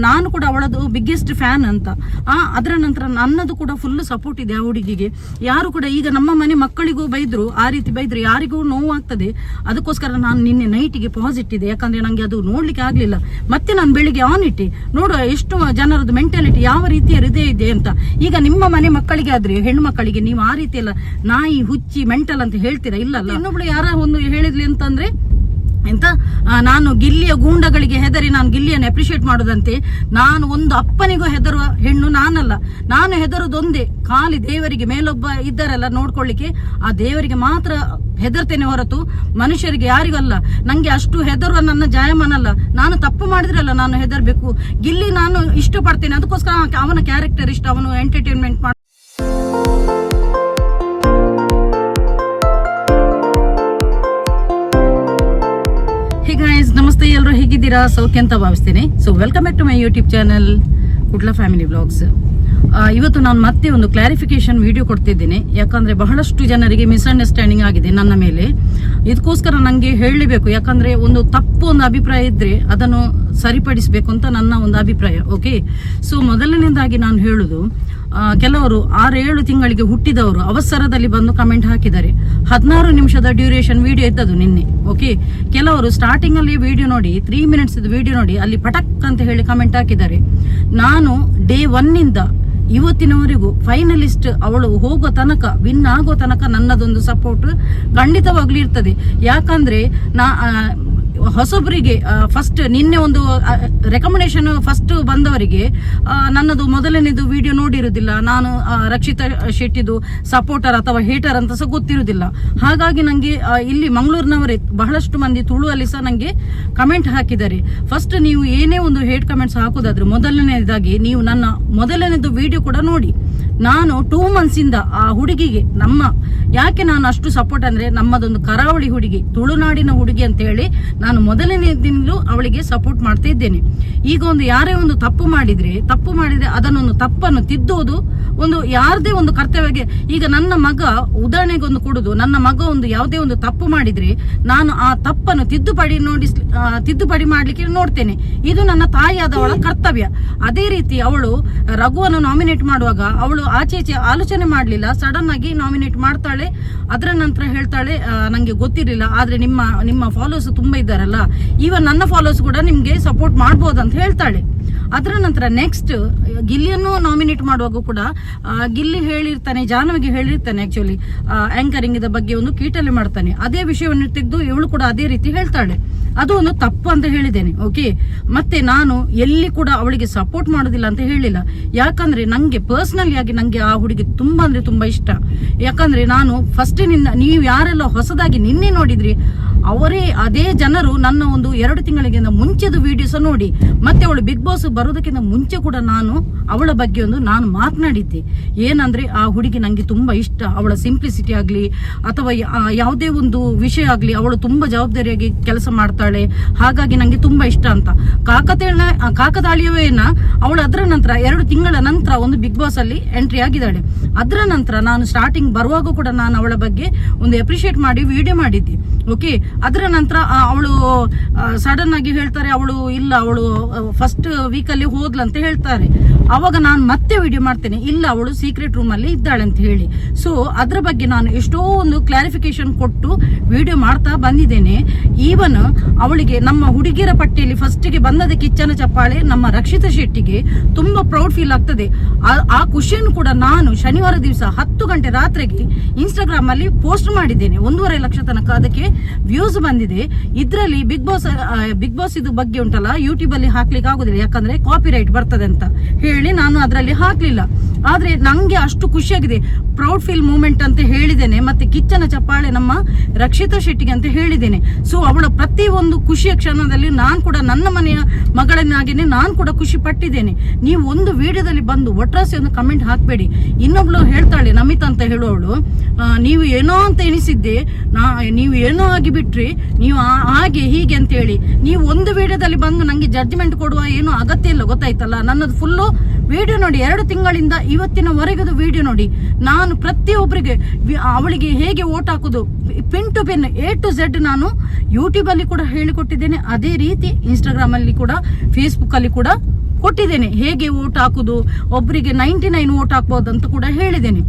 ನಾನು ಕೂಡ ಅವಳದು ಬಿಗ್ಗೆಸ್ಟ್ ಫ್ಯಾನ್ ಅಂತ. ಅದರ ನಂತರ ನನ್ನದು ಕೂಡ ಫುಲ್ ಸಪೋರ್ಟ್ ಇದೆ ಆ ಹುಡುಗಿಗೆ. ಯಾರು ಕೂಡ ಈಗ ನಮ್ಮ ಮನೆ ಮಕ್ಕಳಿಗೂ ಬೈದ್ರು, ಆ ರೀತಿ ಬೈದ್ರು ಯಾರಿಗೂ ನೋವಾಗ್ತದೆ. ಅದಕ್ಕೋಸ್ಕರ ನಾನು ನಿನ್ನೆ ನೈಟಿಗೆ ಪಾಸ್ ಇಟ್ಟಿದೆ, ಯಾಕಂದ್ರೆ ನಂಗೆ ಅದು ನೋಡ್ಲಿಕ್ಕೆ ಆಗ್ಲಿಲ್ಲ. ಮತ್ತೆ ನಾನು ಬೆಳಿಗ್ಗೆ ಆನ್ ಇಟ್ಟೆ, ನೋಡುವ ಎಷ್ಟು ಜನರದ್ದು ಮೆಂಟಾಲಿಟಿ ಯಾವ ರೀತಿಯ ಹೃದಯ ಇದೆ ಅಂತ. ಈಗ ನಿಮ್ಮ ಮನೆ ಮಕ್ಕಳಿಗೆ ಆದ್ರೆ ಹೆಣ್ಣು ಮಕ್ಕಳಿಗೆ ನೀವು ಆ ರೀತಿ ಎಲ್ಲ ನಾಯಿ ಹುಚ್ಚಿ ಮೆಂಟಲ್ ಅಂತ ಹೇಳ್ತೀರಾ? ಇಲ್ಲಲ್ಲ. ಇನ್ನೊಬ್ಳು ಯಾರ ಒಂದು ಹೇಳಿದ್ಲಿ ಅಂತಂದ್ರೆ ಎಂತ, ನಾನು ಗಿಲ್ಲಿಯ ಗೂಂಡಗಳಿಗೆ ಹೆದರಿ ನಾನು ಗಿಲ್ಲಿಯನ್ನು ಅಪ್ರಿಶಿಯೇಟ್ ಮಾಡೋದಂತೆ. ನಾನು ಒಂದು ಅಪ್ಪನಿಗೂ ಹೆದರುವ ಹೆಣ್ಣು ನಾನಲ್ಲ. ನಾನು ಹೆದರೋದೊಂದೇ, ಖಾಲಿ ದೇವರಿಗೆ. ಮೇಲೊಬ್ಬ ಇದ್ದಾರಲ್ಲ ನೋಡ್ಕೊಳ್ಳಿಕ್ಕೆ, ಆ ದೇವರಿಗೆ ಮಾತ್ರ ಹೆದರ್ತೇನೆ ಹೊರತು ಮನುಷ್ಯರಿಗೆ ಯಾರಿಗೂ ಅಲ್ಲ. ನಂಗೆ ಅಷ್ಟು ಹೆದರುವ ನನ್ನ ಜಾಯಮಾನಲ್ಲ. ನಾನು ತಪ್ಪು ಮಾಡಿದ್ರಲ್ಲ ನಾನು ಹೆದರ್ಬೇಕು. ಗಿಲ್ಲಿ ನಾನು ಇಷ್ಟಪಡ್ತೇನೆ, ಅದಕ್ಕೋಸ್ಕರ ಅವನ ಕ್ಯಾರೆಕ್ಟರ್ ಇಷ್ಟ, ಅವನು ಎಂಟರ್ಟೈನ್ಮೆಂಟ್ ಮಾಡಿ. ನಮಸ್ತೆ, ಎಲ್ಲರೂ ಹೇಗಿದ್ದೀರಾ? ಸೌಖ್ಯ ಅಂತ ಭಾವಿಸ್ತೇನೆ. So welcome back to my YouTube channel Kudla family vlogs. ಇವತ್ತು ನಾನು ಮತ್ತೆ ಒಂದು ಕ್ಲಾರಿಫಿಕೇಶನ್ ವಿಡಿಯೋ ಕೊಡ್ತಿದ್ದೇನೆ, ಯಾಕಂದ್ರೆ ಬಹಳಷ್ಟು ಜನರಿಗೆ ಮಿಸ್ಅಂಡರ್ಸ್ಟ್ಯಾಂಡಿಂಗ್ ಆಗಿದೆ ನನ್ನ ಮೇಲೆ. ಇದಕ್ಕೋಸ್ಕರ ನನಗೆ ಹೇಳಲೇಬೇಕು, ಯಾಕಂದ್ರೆ ಒಂದು ತಪ್ಪು ಒಂದು ಅಭಿಪ್ರಾಯ ಇದ್ರೆ ಅದನ್ನು ಸರಿಪಡಿಸಬೇಕು ಅಂತ ನನ್ನ ಒಂದು ಅಭಿಪ್ರಾಯ. ಓಕೆ, ಸೊ ಮೊದಲನೇದಾಗಿ ನಾನು ಹೇಳುದು, ಕೆಲವರು 6-7 ತಿಂಗಳಿಗೆ ಹುಟ್ಟಿದವರು ಅವಸರದಲ್ಲಿ ಬಂದು ಕಮೆಂಟ್ ಹಾಕಿದ್ದಾರೆ. 16 ನಿಮಿಷದ ಡ್ಯೂರೇಷನ್ ವಿಡಿಯೋ ಇದ್ದದು ನಿನ್ನೆ. ಓಕೆ, ಕೆಲವರು ಸ್ಟಾರ್ಟಿಂಗ್ ಅಲ್ಲಿ ವಿಡಿಯೋ ನೋಡಿ 3 ಮಿನಿಟ್ಸ್ ವಿಡಿಯೋ ನೋಡಿ ಅಲ್ಲಿ ಪಟಕ್ ಅಂತ ಹೇಳಿ ಕಮೆಂಟ್ ಹಾಕಿದ್ದಾರೆ. ನಾನು ಡೇ 1 ಇಂದ ಇವತ್ತಿನವರೆಗೂ ಫೈನಲಿಸ್ಟ್ ಅವಳು ಹೋಗೋ ತನಕ, ವಿನ್ ಆಗೋ ತನಕ ನನ್ನದೊಂದು ಸಪೋರ್ಟ್ ಖಂಡಿತವಾಗ್ಲೂ ಇರ್ತದೆ. ಯಾಕಂದ್ರೆ ಹೊಸೊಬ್ಬರಿಗೆ ಫಸ್ಟ್ ನಿನ್ನೆ ಒಂದು ರೆಕಮೆಂಡೇಶನ್ ಫಸ್ಟ್ ಬಂದವರಿಗೆ ನನ್ನದು ಮೊದಲನೇದು ವಿಡಿಯೋ ನೋಡಿರುವುದಿಲ್ಲ, ನಾನು ರಕ್ಷಿತಾ ಶೆಟ್ಟಿದು ಸಪೋರ್ಟರ್ ಅಥವಾ ಹೇಟರ್ ಅಂತ ಸಹ ಗೊತ್ತಿರುವುದಿಲ್ಲ. ಹಾಗಾಗಿ ನಂಗೆ ಇಲ್ಲಿ ಮಂಗಳೂರಿನವರೇ ಬಹಳಷ್ಟು ಮಂದಿ ತುಳುವಲ್ಲಿ ಸಹ ನಂಗೆ ಕಮೆಂಟ್ ಹಾಕಿದ್ದಾರೆ. ಫಸ್ಟ್ ನೀವು ಏನೇ ಒಂದು ಹೇಟ್ ಕಮೆಂಟ್ಸ್ ಹಾಕೋದಾದ್ರೆ ಮೊದಲನೇದಾಗಿ ನೀವು ನನ್ನ ಮೊದಲನೇದು ವಿಡಿಯೋ ಕೂಡ ನೋಡಿ. ನಾನು 2 months ಇಂದ ಆ ಹುಡುಗಿಗೆ ಯಾಕೆ ನಾನು ಅಷ್ಟು ಸಪೋರ್ಟ್ ಅಂದ್ರೆ, ನಮ್ಮದೊಂದು ಕರಾವಳಿ ಹುಡುಗಿ, ತುಳುನಾಡಿನ ಹುಡುಗಿ ಅಂತ ಹೇಳಿ ನಾನು ಮೊದಲನೇ ದಿನಲೂ ಅವಳಿಗೆ ಸಪೋರ್ಟ್ ಮಾಡ್ತಾ ಇದ್ದೇನೆ. ಈಗ ಒಂದು ಯಾರೇ ಒಂದು ತಪ್ಪು ಮಾಡಿದ್ರೆ ಅದನ್ನೊಂದು ತಪ್ಪನ್ನು ತಿದ್ದೋದು ಒಂದು ಯಾರದೇ ಒಂದು ಕರ್ತವ್ಯಗೆ. ಈಗ ನನ್ನ ಮಗ ಉದಾಹರಣೆಗೆ ಒಂದು ಕೊಡುದು, ನನ್ನ ಮಗ ಒಂದು ಯಾವುದೇ ಒಂದು ತಪ್ಪು ಮಾಡಿದ್ರೆ ನಾನು ಆ ತಪ್ಪನ್ನು ತಿದ್ದುಪಡಿ ಮಾಡ್ಲಿಕ್ಕೆ ನೋಡ್ತೇನೆ. ಇದು ನನ್ನ ತಾಯಿಯಾದವಳ ಕರ್ತವ್ಯ. ಅದೇ ರೀತಿ ಅವಳು ರಘುವನ್ನು ನಾಮಿನೇಟ್ ಮಾಡುವಾಗ ಅವಳು ಆಚೆ ಆಲೋಚನೆ ಮಾಡ್ಲಿಲ್ಲ, ಸಡನ್ ಆಗಿ ನಾಮಿನೇಟ್ ಮಾಡ್ತಾಳೆ. ಅದರ ನಂತರ ಹೇಳ್ತಾಳೆ ನಂಗೆ ಗೊತ್ತಿರಲಿಲ್ಲ, ಆದ್ರೆ ನಿಮ್ಮ ಫಾಲೋವರ್ಸ್ ತುಂಬಾ ಇದ್ದಾರಲ್ಲ, ಈವನ್ ನನ್ನ ಫಾಲೋವರ್ಸ್ ಕೂಡ ನಿಮ್ಗೆ ಸಪೋರ್ಟ್ ಮಾಡ್ಬೋದಂತ ಹೇಳ್ತಾಳೆ. ಅದರ ನಂತರ ನೆಕ್ಸ್ಟ್ ಗಿಲ್ಲಿಯನ್ನು ನಾಮಿನೇಟ್ ಮಾಡುವಾಗ ಕೂಡ ಗಿಲ್ಲಿ ಹೇಳಿರ್ತಾನೆ, ಜಾಹ್ನವಿಗೆ ಹೇಳಿರ್ತಾನೆ ಆಕ್ಚುಲಿ ಆಂಕರಿಂಗ್ ಬಗ್ಗೆ ಒಂದು ಕೀಟಲೆ ಮಾಡ್ತಾನೆ. ಅದೇ ವಿಷಯವನ್ನು ತೆಗೆದು ಇವಳು ಕೂಡ ಅದೇ ರೀತಿ ಹೇಳ್ತಾಳೆ. ಅದು ಒಂದು ತಪ್ಪು ಅಂತ ಹೇಳಿದ್ದೇನೆ. ಓಕೆ, ಮತ್ತೆ ನಾನು ಎಲ್ಲಿ ಕೂಡ ಅವಳಿಗೆ ಸಪೋರ್ಟ್ ಮಾಡೋದಿಲ್ಲ ಅಂತ ಹೇಳಿಲ್ಲ. ಯಾಕಂದ್ರೆ ನಂಗೆ ಪರ್ಸನಲಿ ಆಗಿ ನಂಗೆ ಆ ಹುಡುಗಿ ತುಂಬಾ ಅಂದ್ರೆ ತುಂಬಾ ಇಷ್ಟ. ಯಾಕಂದ್ರೆ ನಾನು ಫಸ್ಟಿನಿಂದ, ನೀವು ಯಾರೆಲ್ಲ ಹೊಸದಾಗಿ ನಿನ್ನೆ ನೋಡಿದ್ರಿ ಅದೇ ಜನರು ನನ್ನ ಒಂದು 2 ತಿಂಗಳಿಗಿಂತ ಮುಂಚೆದು ವಿಡಿಯೋಸ್ ನೋಡಿ, ಮತ್ತೆ ಅವಳು ಬಿಗ್ ಬಾಸ್ ಬರೋದಕ್ಕಿಂತ ಮುಂಚೆ ಕೂಡ ನಾನು ಅವಳ ಬಗ್ಗೆ ನಾನು ಮಾತನಾಡಿದ್ದೆ. ಏನಂದ್ರೆ ಆ ಹುಡುಗಿ ನಂಗೆ ತುಂಬಾ ಇಷ್ಟ. ಅವಳ ಸಿಂಪ್ಲಿಸಿಟಿ ಆಗ್ಲಿ ಅಥವಾ ಯಾವುದೇ ಒಂದು ವಿಷಯ ಆಗ್ಲಿ, ಅವಳು ತುಂಬಾ ಜವಾಬ್ದಾರಿಯಾಗಿ ಕೆಲಸ ಮಾಡ್ತಾಳೆ. ಹಾಗಾಗಿ ನಂಗೆ ತುಂಬಾ ಇಷ್ಟ ಅಂತ. ಕಾಕತಾಳೀಯವೇನ ಅವಳು ಅದರ ನಂತರ 2 ತಿಂಗಳ ನಂತರ ಒಂದು ಬಿಗ್ ಬಾಸ್ ಅಲ್ಲಿ ಎಂಟ್ರಿ ಆಗಿದ್ದಾಳೆ. ಅದರ ನಂತರ ನಾನು ಸ್ಟಾರ್ಟಿಂಗ್ ಬರುವಾಗ ಕೂಡ ನಾನು ಅವಳ ಬಗ್ಗೆ ಒಂದು ಅಪ್ರಿಶಿಯೇಟ್ ಮಾಡಿ ವಿಡಿಯೋ ಮಾಡಿದ್ದೆ. ಓಕೆ, ಅದರ ನಂತರ ಅವಳು ಸಡನ್ ಆಗಿ ಹೇಳ್ತಾರೆ ಅವಳು ಫಸ್ಟ್ ವೀಕಲ್ಲಿ ಹೋದ್ಲಂತ ಹೇಳ್ತಾರೆ. ಅವಾಗ ನಾನು ಮತ್ತೆ ವಿಡಿಯೋ ಮಾಡ್ತೇನೆ, ಇಲ್ಲ ಅವಳು ಸೀಕ್ರೆಟ್ ರೂಮ್ ಅಲ್ಲಿ ಇದ್ದಾಳೆ ಅಂತ ಹೇಳಿ. ಸೊ ಅದ್ರ ಬಗ್ಗೆ ನಾನು ಎಷ್ಟೋ ಒಂದು ಕ್ಲಾರಿಫಿಕೇಶನ್ ಕೊಟ್ಟು ವಿಡಿಯೋ ಮಾಡ್ತಾ ಬಂದಿದ್ದೇನೆ. ಈವನ್ ಅವಳಿಗೆ ನಮ್ಮ ಹುಡುಗಿಯರ ಪಟ್ಟಿಯಲ್ಲಿ ಫಸ್ಟಿಗೆ ಬಂದದ ಕಿಚ್ಚನ ಚಪ್ಪಾಳೆ ನಮ್ಮ ರಕ್ಷಿತಾ ಶೆಟ್ಟಿಗೆ ತುಂಬಾ ಪ್ರೌಡ್ ಫೀಲ್ ಆಗ್ತದೆ. ಆ ಖುಷಿಯನ್ನು ಕೂಡ ನಾನು ಶನಿವಾರ ದಿವಸ 10 ಗಂಟೆ ರಾತ್ರಿಗೆ ಇನ್ಸ್ಟಾಗ್ರಾಮ್ ಅಲ್ಲಿ ಪೋಸ್ಟ್ ಮಾಡಿದ್ದೇನೆ. 1.5 ಲಕ್ಷ ತನಕ ಅದಕ್ಕೆ ವ್ಯೂಸ್ ಬಂದಿದೆ. ಇದ್ರಲ್ಲಿ ಬಿಗ್ ಬಾಸ್ ಇದು ಬಗ್ಗೆ ಉಂಟಲ್ಲ, ಯೂಟ್ಯೂಬ್ ಅಲ್ಲಿ ಹಾಕ್ಲಿಕ್ಕೆ ಆಗುದಿಲ್ಲ, ಯಾಕಂದ್ರೆ ಕಾಪಿರೈಟ್ ಬರ್ತದೆ ಅಂತ ಹೇಳಿ ನಾನು ಅದರಲ್ಲಿ ಹಾಕ್ಲಿಲ್ಲ. ಆದ್ರೆ ನಂಗೆ ಅಷ್ಟು ಖುಷಿಯಾಗಿದೆ, ಪ್ರೌಡ್ ಫೀಲ್ ಮೂಮೆಂಟ್ ಅಂತ ಹೇಳಿದ್ದೇನೆ. ಮತ್ತೆ ಕಿಚ್ಚನ ಚಪ್ಪಾಳೆ ನಮ್ಮ ರಕ್ಷಿತಾ ಶೆಟ್ಟಿಗೆ ಅಂತ ಹೇಳಿದ್ದೇನೆ. ಸೊ ಅವಳ ಪ್ರತಿ ಒಂದು ಖುಷಿಯ ಕ್ಷಣದಲ್ಲಿ ನಾನು ಕೂಡ ನನ್ನ ಮನೆಯ ಮಗಳನ್ನಾಗಿನೇ ನಾನು ಕೂಡ ಖುಷಿ ಪಟ್ಟಿದ್ದೇನೆ. ನೀವು ಒಂದು ವಿಡಿಯೋದಲ್ಲಿ ಬಂದು ಒಟ್ರಾಸಿ ಒಂದು ಕಮೆಂಟ್ ಹಾಕ್ಬೇಡಿ. ಇನ್ನೊಬ್ಳು ಹೇಳ್ತಾಳೆ ನಮಿತಾ ಅಂತ ಹೇಳುವವಳು, ನೀವು ಏನೋ ಅಂತ ಎನಿಸಿದ್ದೆ, ನೀವು ಏನೋ ಆಗಿ ಬಿಟ್ರಿ, ನೀವು ಹಾಗೆ ಹೀಗೆ ಅಂತ ಹೇಳಿ ನೀವು ಒಂದು ವಿಡಿಯೋದಲ್ಲಿ ಬಂದು ನಂಗೆ ಜಡ್ಜ್ಮೆಂಟ್ ಕೊಡುವ ಏನು ಅಗತ್ಯ ಇಲ್ಲ, ಗೊತ್ತಾಯ್ತಲ್ಲ. ನನ್ನದು ಫುಲ್ಲು ವಿಡಿಯೋ ನೋಡಿ, 2 ತಿಂಗಳಿಂದ ಇವತ್ತಿನವರೆಗೂ ವಿಡಿಯೋ ನೋಡಿ. ನಾನು ಪ್ರತಿಯೊಬ್ಬರಿಗೆ ಅವಳಿಗೆ ಹೇಗೆ ವೋಟ್ ಹಾಕುದು pin to pin A to Z ನಾನು ಯೂಟ್ಯೂಬ್ ಅಲ್ಲಿ ಕೂಡ ಹೇಳಿಕೊಟ್ಟಿದ್ದೇನೆ. ಅದೇ ರೀತಿ ಇನ್ಸ್ಟಾಗ್ರಾಮ್ ಅಲ್ಲಿ ಕೂಡ, ಫೇಸ್ಬುಕ್ ಅಲ್ಲಿ ಕೂಡ ಕೊಟ್ಟಿದ್ದೇನೆ. ಹೇಗೆ ವೋಟ್ ಹಾಕುದು, ಒಬ್ಬರಿಗೆ 99 ವೋಟ್ ಹಾಕ್ಬಹುದು ಅಂತ ಕೂಡ ಹೇಳಿದ್ದೇನೆ.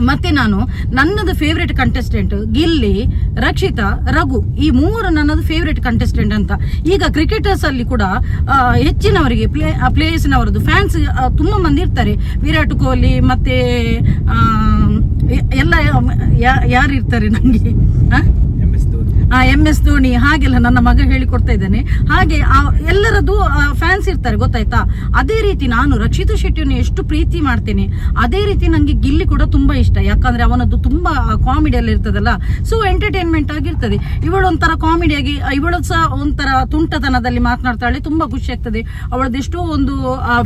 ಮತ್ತೆ ನಾನು ನನ್ನದು ಫೇವ್ರೆಟ್ ಕಂಟೆಸ್ಟೆಂಟ್ ಗಿಲ್ಲಿ, ರಕ್ಷಿತಾ, ರಘು, ಈ 3 ನನ್ನದು ಫೇವ್ರೆಟ್ ಕಂಟೆಸ್ಟೆಂಟ್ ಅಂತ. ಈಗ ಕ್ರಿಕೆಟರ್ಸ್ ಅಲ್ಲಿ ಕೂಡ ಹೆಚ್ಚಿನವರಿಗೆ ಪ್ಲೇಯರ್ಸ್ ನವರದ್ದು ಫ್ಯಾನ್ಸ್ ತುಂಬಾ ಮಂದಿ ಇರ್ತಾರೆ. ವಿರಾಟ್ ಕೊಹ್ಲಿ ಮತ್ತೆ ಎಲ್ಲ ಯಾರು ಇರ್ತಾರೆ ನಂಗೆ, MS ಧೋನಿ, ಹಾಗೆಲ್ಲ ನನ್ನ ಮಗ ಹೇಳಿಕೊಡ್ತಾ ಇದ್ದಾನೆ. ಹಾಗೆ ಎಲ್ಲರದ್ದು ಫ್ಯಾನ್ಸ್ ಇರ್ತಾರೆ, ಗೊತ್ತಾಯ್ತಾ. ಅದೇ ರೀತಿ ನಾನು ರಕ್ಷಿತಾ ಶೆಟ್ಟಿಯನ್ನು ಎಷ್ಟು ಪ್ರೀತಿ ಮಾಡ್ತೇನೆ, ಅದೇ ರೀತಿ ನಂಗೆ ಗಿಲ್ಲಿ ಕೂಡ ತುಂಬಾ ಇಷ್ಟ. ಯಾಕಂದ್ರೆ ಅವನದ್ದು ತುಂಬಾ ಕಾಮಿಡಿ ಎಲ್ಲ ಇರ್ತದಲ್ಲ, ಸೊ ಎಂಟರ್ಟೈನ್ಮೆಂಟ್ ಆಗಿರ್ತದೆ. ಇವಳು ಒಂಥರ ಕಾಮಿಡಿಯಾಗಿ, ಇವಳು ಸಹ ಒಂಥರ ತುಂಟತನದಲ್ಲಿ ಮಾತನಾಡ್ತಾಳೆ, ತುಂಬಾ ಖುಷಿ ಆಗ್ತದೆ. ಅವಳದ್ದು ಎಷ್ಟೋ ಒಂದು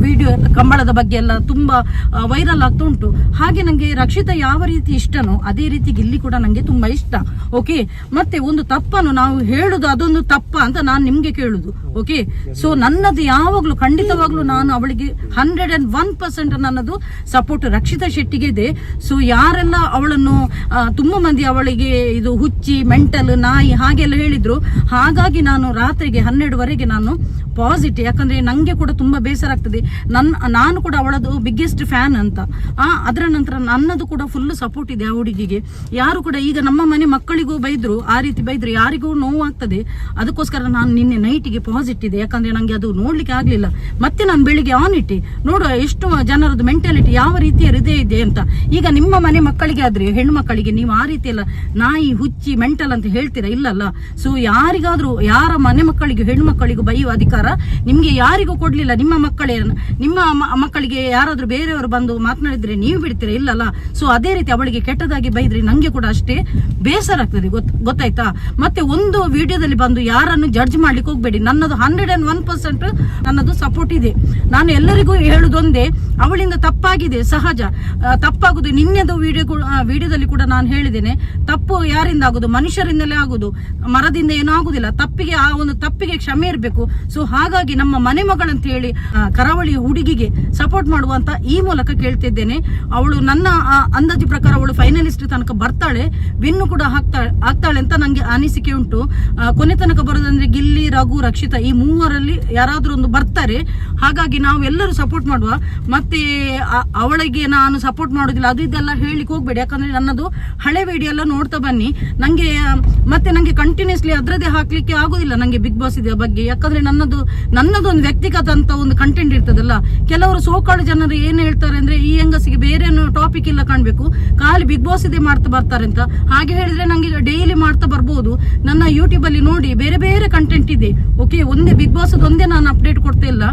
ವಿಡಿಯೋ ಕಂಬಳದ ಬಗ್ಗೆ ಎಲ್ಲ ತುಂಬಾ ವೈರಲ್ ಆಗ್ತಾ ಉಂಟು. ಹಾಗೆ ನಂಗೆ ರಕ್ಷಿತಾ ಯಾವ ರೀತಿ ಇಷ್ಟನೋ ಅದೇ ರೀತಿ ಗಿಲ್ಲಿ ಕೂಡ ನಂಗೆ ತುಂಬಾ ಇಷ್ಟ. ಓಕೆ, ಮತ್ತೆ ಒಂದು ತಪ್ಪನ್ನು ನಾವು ಹೇಳುದು ಅದೊಂದು ತಪ್ಪ ಅಂತ ನಾನು ನಿಮ್ಗೆ ಕೇಳುದು. ಓಕೆ, ಸೊ ನನ್ನದು ಯಾವಾಗ್ಲೂ ಖಂಡಿತವಾಗ್ಲೂ ನಾನು ಅವಳಿಗೆ 101% ನನ್ನದು ಸಪೋರ್ಟ್ ರಕ್ಷಿತಾ ಶೆಟ್ಟಿಗೆ ಇದೆ. ಸೊ ಯಾರೆಲ್ಲ ಅವಳನ್ನು ತುಂಬಾ ಮಂದಿ ಅವಳಿಗೆ ಇದು ಹುಚ್ಚಿ, ಮೆಂಟಲ್, ನಾಯಿ ಹಾಗೆಲ್ಲ ಹೇಳಿದ್ರು, ಹಾಗಾಗಿ ನಾನು ರಾತ್ರಿಗೆ 12ವರೆಗೆ ನಾನು ಪಾಸಿಟಿವ್, ಯಾಕಂದ್ರೆ ನಂಗೆ ಕೂಡ ತುಂಬಾ ಬೇಸರ ಆಗ್ತದೆ. ನಾನು ಕೂಡ ಅವಳದು ಬಿಗ್ಗೆಸ್ಟ್ ಫ್ಯಾನ್ ಅಂತ. ಅದರ ನಂತರ ನನ್ನದು ಕೂಡ ಫುಲ್ ಸಪೋರ್ಟ್ ಇದೆ ಆ ಹುಡುಗಿಗೆ. ಯಾರು ಕೂಡ ಈಗ ನಮ್ಮ ಮನೆ ಮಕ್ಕಳಿಗೂ ಬೈದ್ರು, ಆ ರೀತಿ ಬೈದ್ರು, ಯಾರಿಗೂ ನೋವು ಆಗ್ತದೆ. ಅದಕ್ಕೋಸ್ಕರ ನಾನು ನಿನ್ನೆ ನೈಟಿಗೆ ಪಾಸಿಟಿವ್ ಇದೆ, ಯಾಕಂದ್ರೆ ನಂಗೆ ಅದು ನೋಡ್ಲಿಕ್ಕೆ ಆಗ್ಲಿಲ್ಲ. ಮತ್ತೆ ನಾನು ಬೆಳಿಗ್ಗೆ ಆನ್ ಇಟ್ಟೆ, ನೋಡುವ ಎಷ್ಟು ಜನರದ್ದು ಮೆಂಟಾಲಿಟಿ ಯಾವ ರೀತಿಯ ಹೃದಯ ಇದೆ ಅಂತ. ಈಗ ನಿಮ್ಮ ಮನೆ ಮಕ್ಕಳಿಗೆ ಆದ್ರೆ, ಹೆಣ್ಣು ಮಕ್ಕಳಿಗೆ ನೀವು ಆ ರೀತಿ ಎಲ್ಲ ನಾಯಿ, ಹುಚ್ಚಿ, ಮೆಂಟಲ್ ಅಂತ ಹೇಳ್ತೀರಾ? ಇಲ್ಲಲ್ಲ. ಸೊ ಯಾರಿಗಾದ್ರೂ, ಯಾರ ಮನೆ ಮಕ್ಕಳಿಗೂ ಹೆಣ್ಣು ಮಕ್ಕಳಿಗೂ ಬೈಯುವ ಅಧಿಕಾರ ನಿಮ್ಗೆ ಯಾರಿಗೂ ಕೊಡ್ಲಿಲ್ಲ. ನಿಮ್ಮ ಮಕ್ಕಳಿಗೆ ಯಾರಾದ್ರೂ ಬೇರೆಯವರು ಬಂದು ಮಾತನಾಡಿದ್ರೆ ನೀವು ಬಿಡ್ತೀರಾ? ಇಲ್ಲಲ್ಲ. ಸೊ ಅದೇ ರೀತಿ ಅವಳಿಗೆ ಕೆಟ್ಟದಾಗಿ ಬೈದ್ರೆ ನಂಗೆ ಕೂಡ ಅಷ್ಟೇ ಬೇಸರ ಆಗ್ತದೆ, ಗೊತ್ತಾಯ್ತಾ. ಮತ್ತೆ ಒಂದು ವಿಡಿಯೋದಲ್ಲಿ ಬಂದು ಯಾರನ್ನು ಜಡ್ಜ್ ಮಾಡ್ಲಿಕ್ಕೆ ಹೋಗ್ಬೇಡಿ. ನನ್ನದು 101% ನನ್ನದು ಸಪೋರ್ಟ್ ಇದೆ. ನಾನು ಎಲ್ಲರಿಗೂ ಹೇಳುದೊಂದೇ, ಅವಳಿಂದ ತಪ್ಪಾಗಿದೆ, ಸಹಜ ತಪ್ಪಾಗುದು. ನಿನ್ನೆದು ವಿಡಿಯೋದಲ್ಲಿ ಕೂಡ ನಾನು ಹೇಳಿದ್ದೇನೆ, ತಪ್ಪು ಯಾರಿಂದ ಆಗುದು? ಮನುಷ್ಯರಿಂದಲೇ ಆಗುದು, ಮರದಿಂದ ಏನೂ ಆಗುದಿಲ್ಲ. ತಪ್ಪಿಗೆ, ಆ ಒಂದು ತಪ್ಪಿಗೆ ಕ್ಷಮೆ ಇರಬೇಕು. ಸೊ ಹಾಗಾಗಿ ನಮ್ಮ ಮನೆ ಮಗಳಂತ ಹೇಳಿ ಕರಾವಳಿ ಹುಡುಗಿಗೆ ಸಪೋರ್ಟ್ ಮಾಡುವಂತ ಈ ಮೂಲಕ ಕೇಳ್ತಿದ್ದೇನೆ. ಅವಳು ನನ್ನ ಅಂದಾಜು ಪ್ರಕಾರ ಅವಳು ಫೈನಲಿಸ್ಟ್ ತನಕ ಬರ್ತಾಳೆ, ವಿನ್ನು ಕೂಡ ಆಗ್ತಾಳೆ ಅಂತ ನಂಗೆ ಅನಿಸಿಕೆ ಉಂಟು. ಕೊನೆ ತನಕ ಬರೋದಂದ್ರೆ ಗಿಲ್ಲಿ, ರಘು, ರಕ್ಷಿತಾ ಈ 3ರಲ್ಲಿ ಯಾರಾದ್ರೂ ಒಂದು ಬರ್ತಾರೆ. ಹಾಗಾಗಿ ನಾವು ಎಲ್ಲರೂ ಸಪೋರ್ಟ್ ಮಾಡುವ. ಮತ್ತೆ ಅವಳಿಗೆ ನಾನು ಸಪೋರ್ಟ್ ಮಾಡೋದಿಲ್ಲ ಅದು ಇದೆಲ್ಲ ಹೇಳಿಕ್ ಹೋಗ್ಬೇಡಿ, ಯಾಕಂದ್ರೆ ನನ್ನದು ಹಳೆ ವಿಡಿಯೋ ಎಲ್ಲ ನೋಡ್ತಾ ಬನ್ನಿ. ನಂಗೆ ಕಂಟಿನ್ಯೂಸ್ಲಿ ಅದ್ರದ್ದೇ ಹಾಕ್ಲಿಕ್ಕೆ ಆಗುದಿಲ್ಲ ನಂಗೆ ಬಿಗ್ ಬಾಸ್ ಇದ ಬಗ್ಗೆ. ಯಾಕಂದ್ರೆ ನನ್ನದೊಂದು ವ್ಯಕ್ತಿಗತ ಅಂತ ಒಂದು ಕಂಟೆಂಟ್ ಇರ್ತದಲ್ಲ. ಕೆಲವರು ಸೋಕಾಳು ಜನರು ಏನ್ ಹೇಳ್ತಾರೆ ಅಂದ್ರೆ, ಈ ಹೆಂಗಸಿಗೆ ಬೇರೆ ಟಾಪಿಕ್ ಇಲ್ಲ ಕಾಣ್ಬೇಕು, ಖಾಲಿ ಬಿಗ್ ಬಾಸ್ ಇದೇ ಮಾಡ್ತಾ ಬರ್ತಾರೆ ಅಂತ. ಹಾಗೆ ಹೇಳಿದ್ರೆ ನಂಗೆ ಡೈಲಿ ಮಾಡ್ತಾ ಬರ್ಬೋದು. ನನ್ನ ಯೂಟ್ಯೂಬ್ ಅಲ್ಲಿ ನೋಡಿ ಬೇರೆ ಬೇರೆ ಕಂಟೆಂಟ್ ಇದೆ. ಓಕೆ, ಒಂದೇ ಬಿಗ್ ಬಾಸ್ ಒಂದೇ ನಾನು ಅಪ್ಡೇಟ್ ಕೊಡ್ತಾ ಇಲ್ಲ.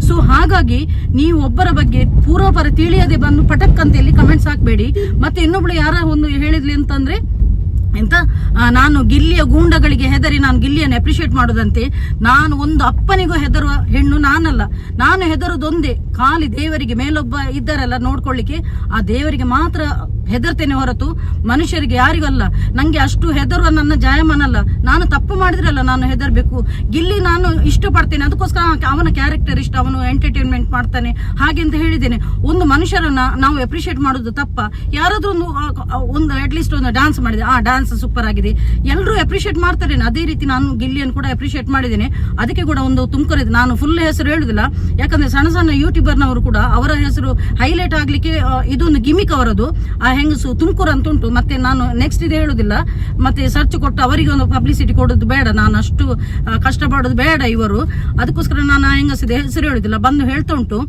ಸೊ ಹಾಗಾಗಿ ನೀವು ಒಬ್ಬರ ಬಗ್ಗೆ ಪೂರ್ವಪರ ತಿಳಿಯದೆ ಬಂದು ಪಟಕ್ ಅಂತ ಹೇಳಿ ಕಮೆಂಟ್ಸ್ ಹಾಕ್ಬೇಡಿ. ಮತ್ತೆ ಇನ್ನೊಬ್ಳು ಯಾರ ಒಂದು ಹೇಳಿದ್ಲಿ ಅಂತಂದ್ರೆ ಎಂತ, ನಾನು ಗಿಲ್ಲಿಯ ಗೂಂಡಗಳಿಗೆ ಹೆದರಿ ನಾನು ಗಿಲ್ಲಿಯನ್ನು ಅಪ್ರಿಶಿಯೇಟ್ ಮಾಡೋದಂತೆ. ನಾನು ಒಂದು ಅಪ್ಪನಿಗೂ ಹೆದರುವ ಹೆಣ್ಣು ನಾನಲ್ಲ. ನಾನು ಹೆದರುದೊಂದೇ, ಖಾಲಿ ದೇವರಿಗೆ. ಮೇಲೊಬ್ಬ ಇದ್ದಾರಲ್ಲ ನೋಡ್ಕೊಳ್ಳಿಕ್ಕೆ, ಆ ದೇವರಿಗೆ ಮಾತ್ರ ಹೆದರ್ತೇನೆ ಹೊರತು ಮನುಷ್ಯರಿಗೆ ಯಾರಿಗಲ್ಲ. ನಂಗೆ ಅಷ್ಟು ಹೆದರುವ ನನ್ನ ಜಾಯಮಾನಲ್ಲ. ನಾನು ತಪ್ಪು ಮಾಡಿದ್ರಲ್ಲ ನಾನು ಹೆದರ್ಬೇಕು. ಗಿಲ್ಲಿ ನಾನು ಇಷ್ಟಪಡ್ತೇನೆ, ಅದಕ್ಕೋಸ್ಕರ ಅವನ ಕ್ಯಾರೆಕ್ಟರ್ ಇಷ್ಟ, ಅವನು ಎಂಟರ್ಟೈನ್ಮೆಂಟ್ ಮಾಡ್ತಾನೆ ಹಾಗೆ ಅಂತ ಹೇಳಿದ್ದೇನೆ. ಒಂದು ಮನುಷ್ಯರನ್ನ ನಾವು ಅಪ್ರಿಶಿಯೇಟ್ ಮಾಡೋದು ತಪ್ಪ? ಯಾರಾದ್ರೂ ಒಂದು ಅಟ್ಲೀಸ್ಟ್ ಒಂದು ಡಾನ್ಸ್ ಮಾಡಿದೆ, ಆ ಡಾನ್ಸ್ ಸೂಪರ್ ಆಗಿದೆ, ಎಲ್ಲರೂ ಅಪ್ರಿಶಿಯೇಟ್ ಮಾಡ್ತಾರೆ. ಅದೇ ರೀತಿ ನಾನು ಗಿಲ್ಲಿಯನ್ನು ಕೂಡ ಅಪ್ರಿಶಿಯೇಟ್ ಮಾಡಿದ್ದೇನೆ. ಅದಕ್ಕೆ ಕೂಡ ಒಂದು ತುಮಕೂರು, ನಾನು ಫುಲ್ ಹೆಸರು ಹೇಳುದಿಲ್ಲ, ಯಾಕಂದ್ರೆ ಸಣ್ಣ ಸಣ್ಣ ಯೂಟ್ಯೂಬರ್ನವರು ಕೂಡ ಅವರ ಹೆಸರು ಹೈಲೈಟ್ ಆಗ್ಲಿಕ್ಕೆ ಇದೊಂದು ಗಿಮಿಕ್ ಅವರದು. ಆ ಹೆಂಗಸು ತುಮಕೂರು ಅಂತ ಉಂಟು. ಮತ್ತೆ ನಾನು ನೆಕ್ಸ್ಟ್ ಇದು ಹೇಳುದಿಲ್ಲ, ಮತ್ತೆ ಸರ್ಚ್ ಕೊಟ್ಟು ಅವರಿಗೆ ಒಂದು ಪಬ್ಲಿಸಿಟಿ ಕೊಡೋದು ಬೇಡ, ನಾನು ಅಷ್ಟು ಕಷ್ಟಪಡೋದು ಬೇಡ ಇವರು. ಅದಕ್ಕೋಸ್ಕರ ನಾನು ಆ ಹೆಂಗಸಿದ ಹೆಸರು ಹೇಳುದಿಲ್ಲ. ಬಂದು ಹೇಳ್ತಾ ಉಂಟು,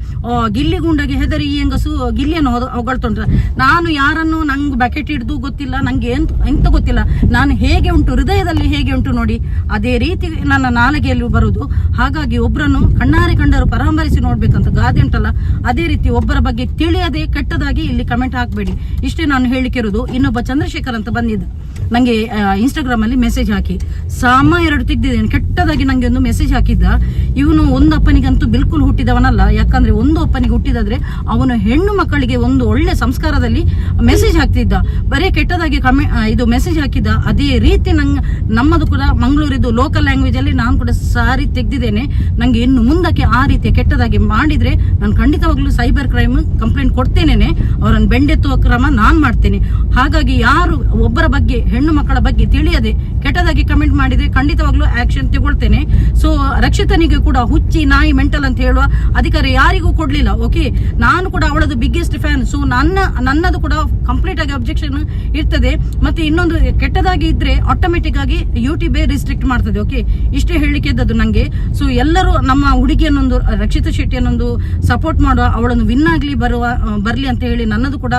ಗಿಲ್ಲಿ ಗುಂಡಗೆ ಹೆದರಿ ಈ ಹೆಂಗಸು ಗಿಲ್ಲಿಯನ್ನು ಹೊಗಳ್ತುಂಟು. ನಾನು ಯಾರನ್ನು ನಂಗೆ ಬಕೆಟ್ ಹಿಡಿದು ಗೊತ್ತಿಲ್ಲ, ನಂಗೆ ಎಂತ ಗೊತ್ತಿಲ್ಲ. ನಾನು ಹೇಗೆ ಉಂಟು, ಹೃದಯದಲ್ಲಿ ಹೇಗೆ ಉಂಟು ನೋಡಿ, ಅದೇ ರೀತಿ ನನ್ನ ನಾಲಿಗೆಯಲ್ಲಿ ಬರುವುದು. ಹಾಗಾಗಿ ಒಬ್ಬರನ್ನು ಕಣ್ಣಾರೆ ಕಂಡರು ಪರಾಮರಿಸಿ ನೋಡ್ಬೇಕಂತ ಗಾದೆ ಉಂಟಲ್ಲ, ಅದೇ ರೀತಿ ಒಬ್ಬರ ಬಗ್ಗೆ ತಿಳಿಯದೆ ಕೆಟ್ಟದಾಗಿ ಇಲ್ಲಿ ಕಮೆಂಟ್ ಹಾಕ್ಬೇಡಿ. ಇಷ್ಟೇ ನಾನು ಹೇಳಿಕಿರೋದು. ಇನ್ನೊಬ್ಬ ಚಂದ್ರಶೇಖರ್ ಅಂತ ಬಂದಿದ್ದ, ನಂಗೆ ಇನ್ಸ್ಟಾಗ್ರಾಮ್ ಅಲ್ಲಿ ಮೆಸೇಜ್ ಹಾಕಿ ಸಾಮ 2 ತೆಗ್ದಿದ್ದೇನೆ, ಕೆಟ್ಟದಾಗಿ ನಂಗೆ ಒಂದು ಮೆಸೇಜ್ ಹಾಕಿದ್ದ. ಇವನು ಒಂದು ಅಪ್ಪನಿಗಂತೂ ಬಿಲ್ಕುಲ್ ಹುಟ್ಟಿದ ಹುಟ್ಟಿದವನಲ್ಲ. ಯಾಕಂದ್ರೆ ಒಂದು ಅಪ್ಪನಿಗೆ ಹುಟ್ಟಿದಾದ್ರೆ ಅವನು ಹೆಣ್ಣು ಮಕ್ಕಳಿಗೆ ಒಂದು ಒಳ್ಳೆ ಸಂಸ್ಕಾರದಲ್ಲಿ ಮೆಸೇಜ್ ಹಾಕ್ತಿದ್ದ, ಬರೀ ಕೆಟ್ಟದಾಗಿ ಇದು ಮೆಸೇಜ್ ಹಾಕಿದ್ದ. ಅದೇ ರೀತಿ ನಮ್ಮದು ಕೂಡ ಮಂಗಳೂರಿದ್ದು ಲೋಕಲ್ ಲ್ಯಾಂಗ್ವೇಜ್ ಅಲ್ಲಿ ನಾನು ಕೂಡ ಸಾರಿ ತೆಗೆದಿದ್ದೇನೆ. ನಂಗೆ ಇನ್ನು ಮುಂದಕ್ಕೆ ಆ ರೀತಿಯ ಕೆಟ್ಟದಾಗಿ ಮಾಡಿದ್ರೆ ನಾನು ಖಂಡಿತವಾಗ್ಲೂ ಸೈಬರ್ ಕ್ರೈಮ್ ಕಂಪ್ಲೇಂಟ್ ಕೊಡ್ತೇನೆ, ಅವರನ್ನು ಬೆಂಡೆತ್ತುವ ಕ್ರಮ ನಾನ್ ಮಾಡ್ತೇನೆ. ಹಾಗಾಗಿ ಯಾರು ಒಬ್ಬರ ಬಗ್ಗೆ ಹೆಣ್ಣು ಮಕ್ಕಳ ಬಗ್ಗೆ ತಿಳಿಯದೆ ಕೆಟ್ಟದಾಗಿ ಕಮೆಂಟ್ ಮಾಡಿದ್ರೆ ಖಂಡಿತವಾಗ್ಲೂ ಆಕ್ಷನ್ ತಗೊಳ್ತೇನೆ. ಸೊ ರಕ್ಷಿತನಿಗೆ ಕೂಡ ಹುಚ್ಚಿ ನಾಯಿ ಮೆಂಟಲ್ ಅಂತ ಹೇಳುವ ಅಧಿಕಾರ ಯಾರಿಗೂ ಕೊಡ್ಲಿಲ್ಲ. ಓಕೆ, ನಾನು ಕೂಡ ಅವಳದು ಬಿಗ್ಗೆಸ್ಟ್ ಫ್ಯಾನ್. ಸೊ ನನ್ನದು ಕೂಡ ಕಂಪ್ಲೀಟ್ ಆಗಿ ಅಬ್ಜೆಕ್ಷನ್ ಇರ್ತದೆ. ಮತ್ತೆ ಇನ್ನೊಂದು ಕೆಟ್ಟದಾಗಿ ಇದ್ರೆ ಆಟೋಮೆಟಿಕ್ ಆಗಿ ಯೂಟ್ಯೂಬೇ ರಿಸ್ಟ್ರಿಕ್ಟ್ ಮಾಡ್ತದೆ. ಓಕೆ, ಇಷ್ಟೇ ಹೇಳಿಕೆ ಇದ್ದದ್ದು ನಂಗೆ. ಸೊ ಎಲ್ಲರೂ ನಮ್ಮ ಹುಡುಗಿಯನ್ನೊಂದು ರಕ್ಷಿತಾ ಶೆಟ್ಟಿಯನ್ನೊಂದು ಸಪೋರ್ಟ್ ಮಾಡುವ, ಅವಳನ್ನು ವಿನ್ ಆಗ್ಲಿ ಬರ್ಲಿ ಅಂತ ಹೇಳಿ ನನ್ನದು ಕೂಡ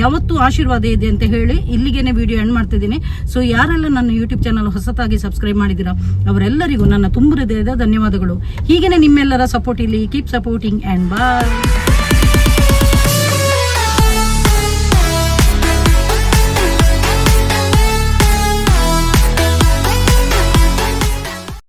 ಯಾವತ್ತೂ ಆಶೀರ್ವಾದ ಇದೆ ಅಂತ ಹೇಳಿ ಇಲ್ಲಿಗೇನೆ ವಿಡಿಯೋ ಎಂಡ್ ಮಾಡ್ತಿದ್ದೀನಿ. ಸೊ ಯಾರೆಲ್ಲ ನನ್ನ ಯೂಟ್ಯೂಬ್ ಚಾನಲ್ ಹೊಸತಾಗಿ ಸಬ್ಸ್ಕ್ರೈಬ್ ಮಾಡಿದ್ದೀರಾ ಅವರೆಲ್ಲರಿಗೂ ನನ್ನ ತುಂಬ ಹೃದಯದ ಧನ್ಯವಾದಗಳು. ಹೀಗೇನೆ ನಿಮ್ಮೆಲ್ಲರ ಸಪೋರ್ಟ್ ಇಲ್ಲಿ. Keep supporting and bye.